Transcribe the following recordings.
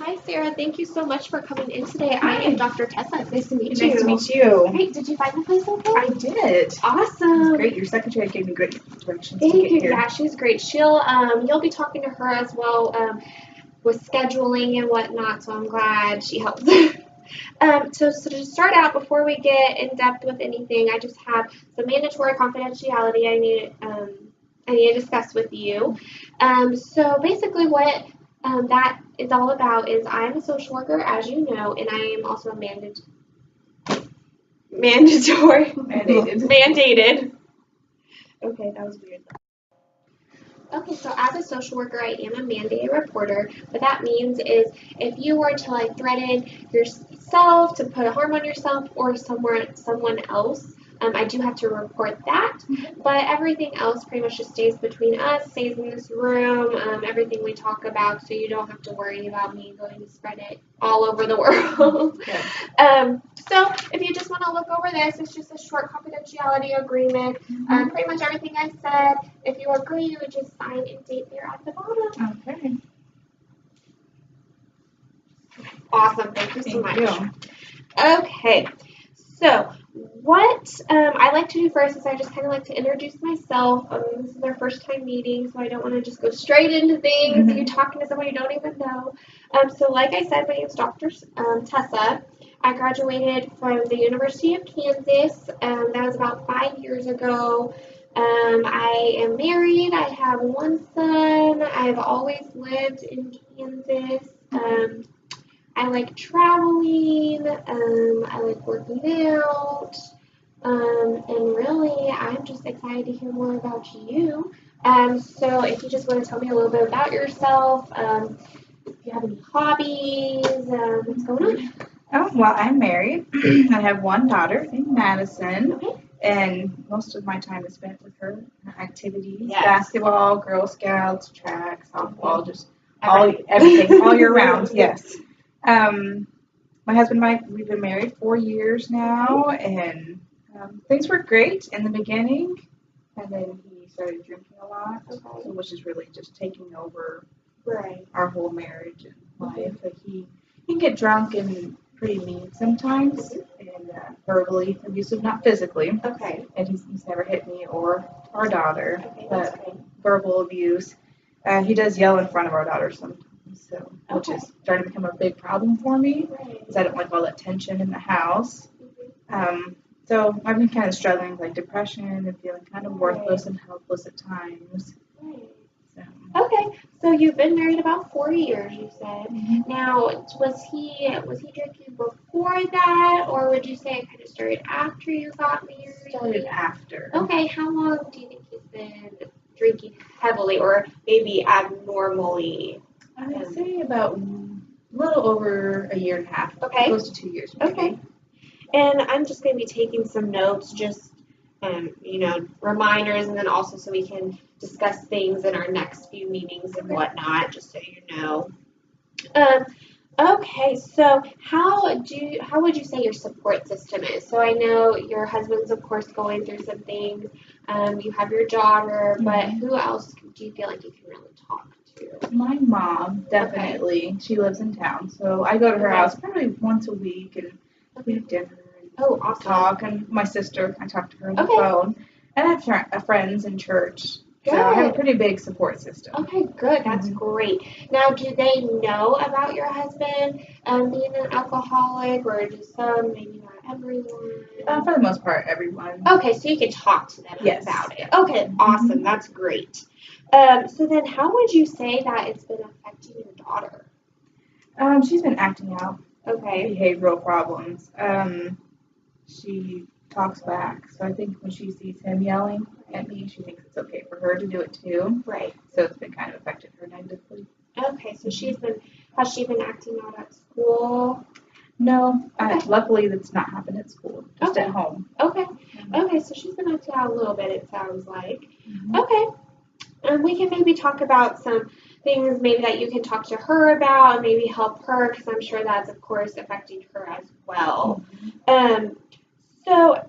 Hi, Sarah. Thank you so much for coming in today. I am Dr. Tessa. It's nice to meet you. Nice to meet you. Great. Did you find the place okay? I did. Awesome. It was great. Your secretary gave me great directions to Thank get you. here. Yeah, she's great. You'll be talking to her as well with scheduling and whatnot. So I'm glad she helps. So to start out, before we get in depth with anything, I just have some mandatory confidentiality I need to discuss with you. So basically, what that is all about is I'm a social worker, as you know, and I am also a mandated. Okay, that was weird. Okay, so as a social worker, I am a mandated reporter. What that means is if you were to threaten yourself, to put harm on yourself or someone else, I do have to report that. But everything else pretty much just stays between us, stays in this room, everything we talk about, so you don't have to worry about me going to spread it all over the world. So if you just want to look over this, it's just a short confidentiality agreement. Pretty much everything I said. If you agree, you would just sign and date there at the bottom. Okay. Awesome. Thank you so much. Thank you. Okay. So what I like to do first is I just kind of like to introduce myself. This is our first time meeting, so I don't want to just go straight into things. You're talking to someone you don't even know. So like I said, my name is Dr. Tessa. I graduated from the University of Kansas. That was about 5 years ago. I am married. I have one son. I've always lived in Kansas. I like traveling. I like working out. And really, I'm just excited to hear more about you. So if you just want to tell me a little bit about yourself, if you have any hobbies, what's going on? Oh, well, I'm married. I have one daughter named Madison, and most of my time is spent with her activities, basketball, Girl Scouts, track, softball, just everything, all year round, yes. My husband and I, we've been married 4 years now, and things were great in the beginning, and then he started drinking a lot, which is really just taking over our whole marriage and life. But he can get drunk and pretty mean sometimes, and verbally abusive, not physically. Okay. And he's never hit me or our daughter, but verbal abuse. He does yell in front of our daughter sometimes. So, which is starting to become a big problem for me, because I don't like all that tension in the house. So I've been kind of struggling with depression and feeling kind of worthless and helpless at times. Okay, so you've been married about 4 years, you said. Now, was he drinking before that, or would you say it kind of started after you got married? Started after. Okay, how long do you think he's been drinking heavily, or maybe abnormally? I would say about a little over a year and a half. Okay. Close to 2 years. Maybe. Okay. And I'm just going to be taking some notes, just, reminders, and then also so we can discuss things in our next few meetings and whatnot, just so you know. Okay, so how would you say your support system is? So I know your husband's, of course, going through some things. You have your daughter, but who else do you feel like you can really talk to? My mom, definitely. Okay. She lives in town, so I go to her house probably once a week, and we have dinner and talk. And my sister, I talk to her on the phone. And I have friends in church. Good. So I have a pretty big support system. Okay, good. That's great. Now, do they know about your husband being an alcoholic, or just some, maybe not everyone? For the most part, everyone. Okay, so you can talk to them about it. Okay, awesome. That's great. So then how would you say that it's been affecting your daughter? She's been acting out. Okay. Behavioral problems. She talks back. So I think when she sees him yelling at me, she thinks it's okay for her to do it too. Right. So it's been kind of affected her negatively. Okay, so has she been acting out at school? No. Luckily that's not happened at school. Just at home. Okay. Okay, so she's been acting out a little bit, it sounds like. Okay. And we can maybe talk about some things maybe that you can talk to her about and maybe help her, because I'm sure that's, of course, affecting her as well. So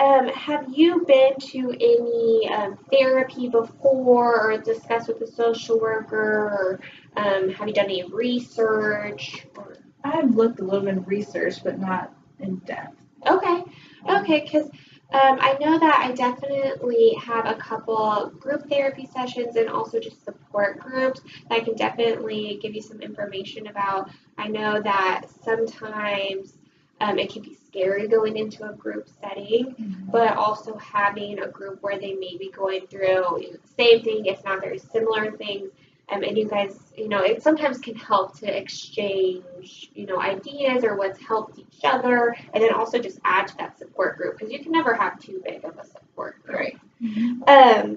Have you been to any therapy before or discussed with a social worker? Or have you done any research? Or... I've looked a little bit of research, but not in depth. Okay, because I know that I definitely have a couple group therapy sessions and also just support groups that I can definitely give you some information about. I know that sometimes it can be scary going into a group setting, but also having a group where they may be going through the same thing, if not very similar things. And you guys, it sometimes can help to exchange, ideas or what's helped each other, and then also just add to that support group because you can never have too big of a support group. Right.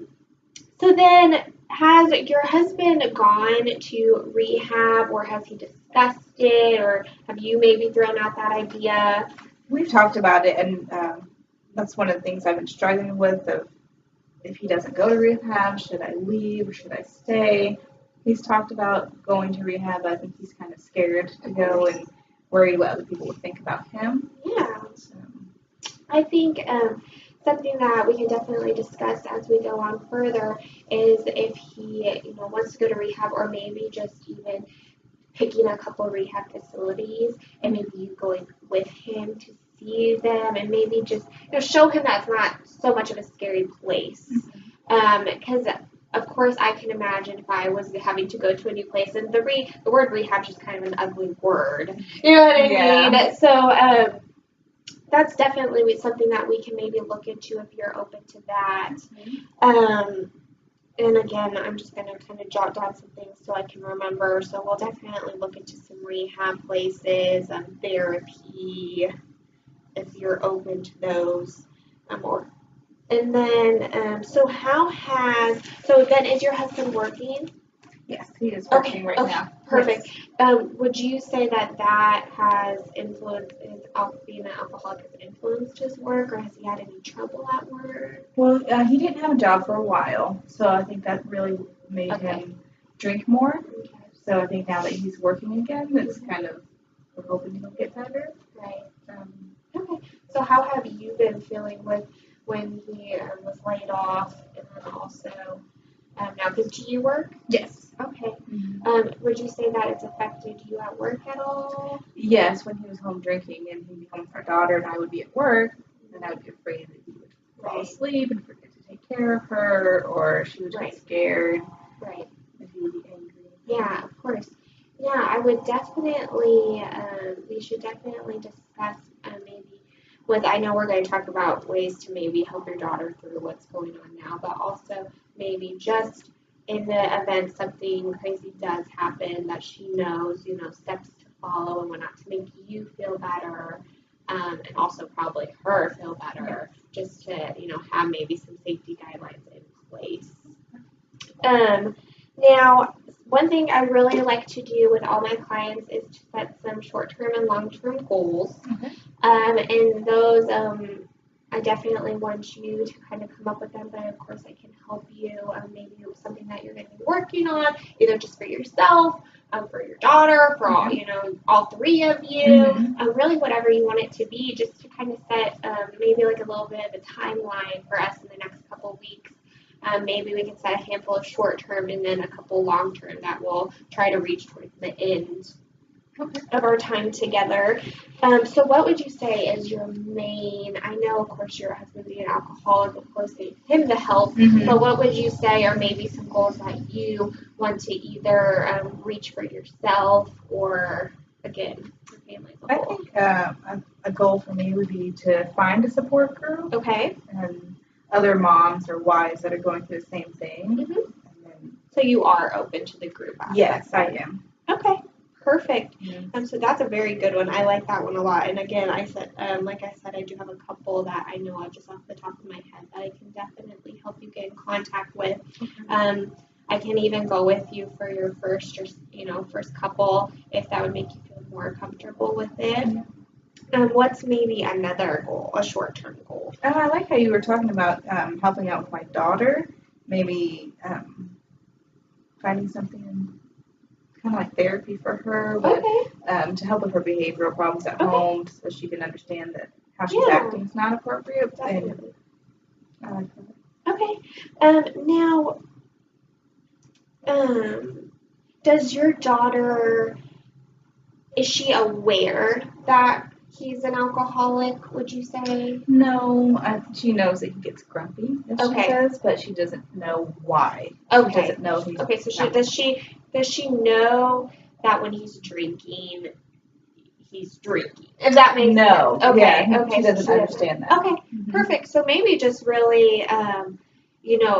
So then, has your husband gone to rehab, or has he discussed it, or have you maybe thrown out that idea? We've talked about it, and that's one of the things I've been struggling with. Of if he doesn't go to rehab, should I leave or should I stay? He's talked about going to rehab. I think he's kind of scared to go and worried what other people would think about him. Yeah. So. I think something that we can definitely discuss as we go on further is if he, wants to go to rehab, or maybe just even picking a couple rehab facilities and maybe you going with him to see them and maybe just show him that's not so much of a scary place. Because of course I can imagine if I was having to go to a new place, and the word rehab is just kind of an ugly word. You know what I mean? So that's definitely something that we can maybe look into if you're open to that. And again, I'm just going to kind of jot down some things so I can remember. So we'll definitely look into some rehab places, therapy, if you're open to those. And then, so then is your husband working? Yes, he is working right now. Perfect. Yes. Would you say that has influenced being an alcoholic has influenced his work, or has he had any trouble at work? Well, he didn't have a job for a while, so I think that really made him drink more. Okay. So I think now that he's working again, it's kind of, we're hoping he'll get better. Right. Okay. So how have you been feeling with when he was laid off, and then also now, because do you work? Yes. Okay. Would you say that it's affected you at work at all? Yes, when he was home drinking and he'd be home with our daughter and I would be at work, and I would be afraid that he would fall asleep and forget to take care of her, or she would get scared. Right. And he would be angry. Yeah, of course. Yeah, I would definitely, we should definitely discuss maybe I know we're going to talk about ways to maybe help your daughter through what's going on now, but also maybe just in the event something crazy does happen, that she knows, steps to follow and whatnot to make you feel better, and also probably her feel better, just to, have maybe some safety guidelines in place. Now, one thing I really like to do with all my clients is to set some short-term and long-term goals. And those, I definitely want you to kind of come up with them, but of course I can help you. Maybe it was something that you're going to be working on, either just for yourself, for your daughter, for all, all three of you, really whatever you want it to be, just to kind of set maybe like a little bit of a timeline for us in the next couple of weeks. Maybe we can set a handful of short-term and then a couple long-term that we'll try to reach towards the end of our time together. So what would you say is your main, I know of course your husband being an alcoholic, of course needs him to help, but what would you say are maybe some goals that you want to either reach for yourself or, again, for family as a whole? I think a goal for me would be to find a support group. Okay. And other moms or wives that are going through the same thing. And then, so you are open to the group aspect? Yes, I am. Okay. Perfect. So that's a very good one. I like that one a lot. And again, I said, like I said, I do have a couple that I know of just off the top of my head that I can definitely help you get in contact with. I can even go with you for your first couple if that would make you feel more comfortable with it. What's maybe another goal, a short-term goal? I like how you were talking about helping out with my daughter. Maybe finding something kind of like therapy for her, but to help with her behavioral problems at home, so she can understand that how she's acting is not appropriate. Definitely. And I like that. Okay. Now, does your daughter, is she aware that he's an alcoholic, would you say? No, she knows that he gets grumpy, as she Okay. says, but she doesn't know why. Okay. She doesn't know he's Okay, so does she know that when he's drinking, he's drinking? If that makes sense. Okay. Yeah, Okay. she doesn't understand that. Okay. Mhm. Perfect. So maybe just really,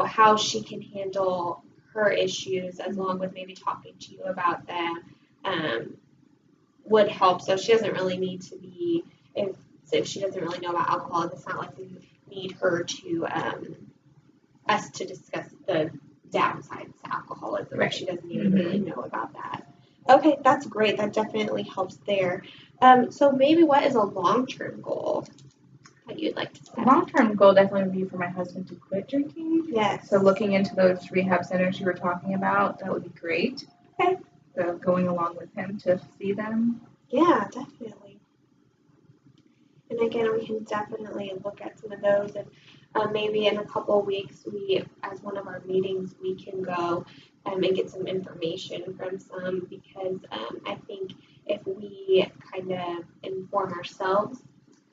how she can handle her issues, as long with maybe talking to you about them, would help. So she doesn't really need to be, if she doesn't really know about alcohol, it's not like we need her to us to discuss the downsides to alcoholism. Right. She doesn't even really know about that. Okay, that's great. That definitely helps there. So maybe what is a long-term goal that you'd like to set? Long-term goal definitely would be for my husband to quit drinking. Yes. So looking into those rehab centers you were talking about, that would be great. Okay. So going along with him to see them. Yeah, definitely. And again, we can definitely look at some of those, and maybe in a couple of weeks, as one of our meetings, we can go and get some information from some, because I think if we kind of inform ourselves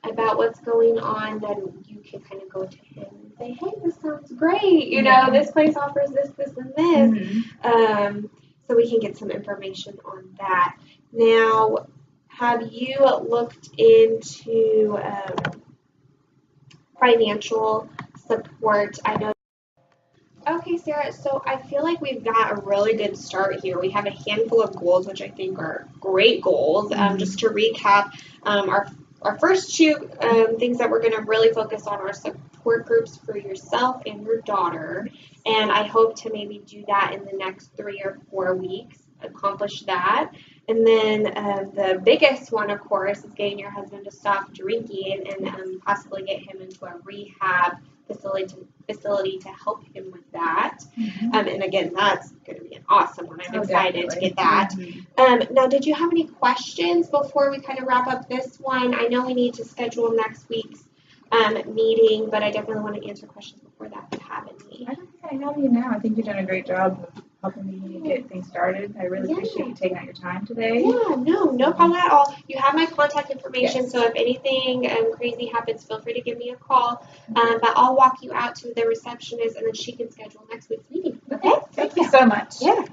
about what's going on, then you can kind of go to him and say, hey, this sounds great. This place offers this, this, and this. Mm-hmm. So we can get some information on that. Now, have you looked into financial support? I know. Okay, Sarah, so I feel like we've got a really good start here. We have a handful of goals, which I think are great goals. Just to recap, our first two things that we're going to really focus on are support groups for yourself and your daughter. And I hope to maybe do that in the next 3 or 4 weeks, accomplish that. And then the biggest one, of course, is getting your husband to stop drinking and possibly get him into a rehab facility to help him with that. Mm-hmm. And again, that's going to be an awesome one. I'm excited to get that. Mm-hmm. Now, did you have any questions before we kind of wrap up this one? I know we need to schedule next week's meeting, but I definitely want to answer questions before that if you have any. I don't think I have you now. I think you've done a great job of helping me get things started. I really appreciate you taking out your time today. Yeah, no problem at all. You have my contact information, Yes. so if anything crazy happens, feel free to give me a call. But I'll walk you out to the receptionist, and then she can schedule next week's meeting. Okay? Thank you so much. Yeah.